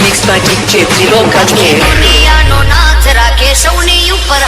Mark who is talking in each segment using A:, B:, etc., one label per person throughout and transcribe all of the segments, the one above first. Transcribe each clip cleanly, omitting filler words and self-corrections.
A: Mixed by DJ Triloka Jme.
B: નો નાથ રાખે સૌની ઉપર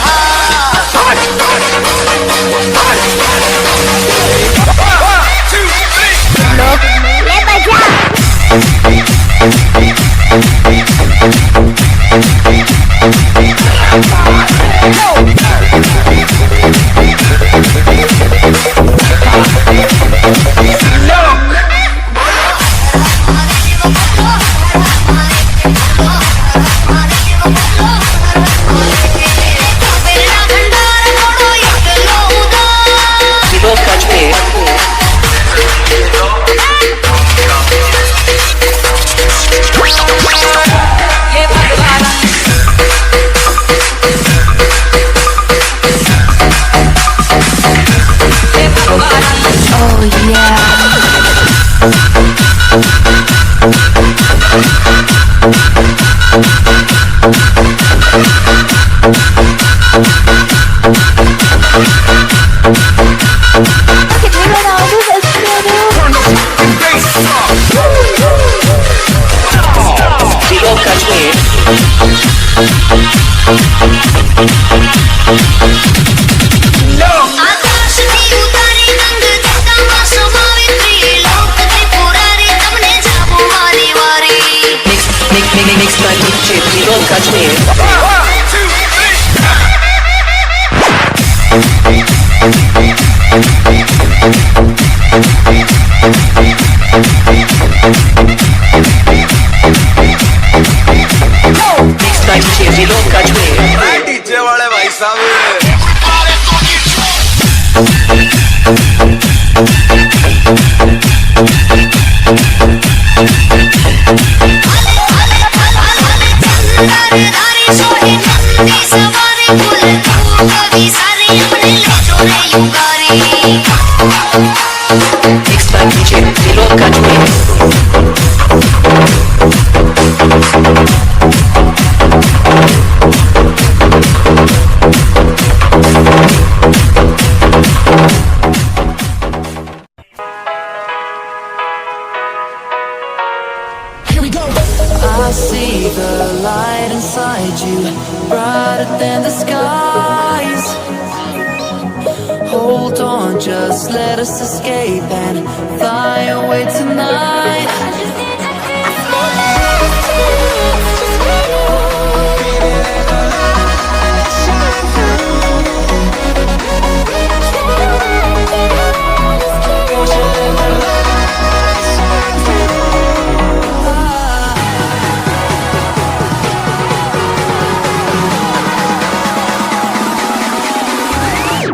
A: Mixed by DJ Triloka Jme. Mixed by DJ Triloka Jme.
C: DJ वाले भाई साहब
A: Mixed by DJ Triloka Jme.
D: I see the light inside you, brighter than the skies. Hold on, just let us escape and fly away tonight.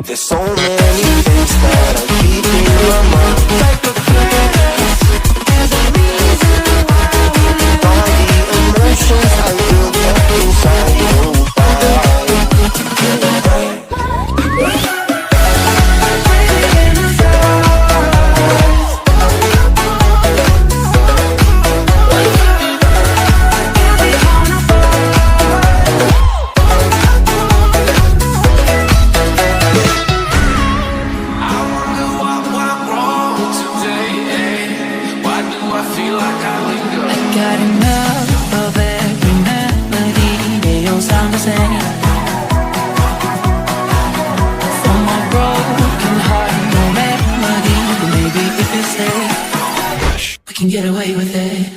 C: There's so many things that are keeping my mind like a place. There's a reason why all the emotions I built up inside your body.
D: Got enough of every melody 내 영상을 sing for my broken heart no melody but maybe if you stay we can get away with it.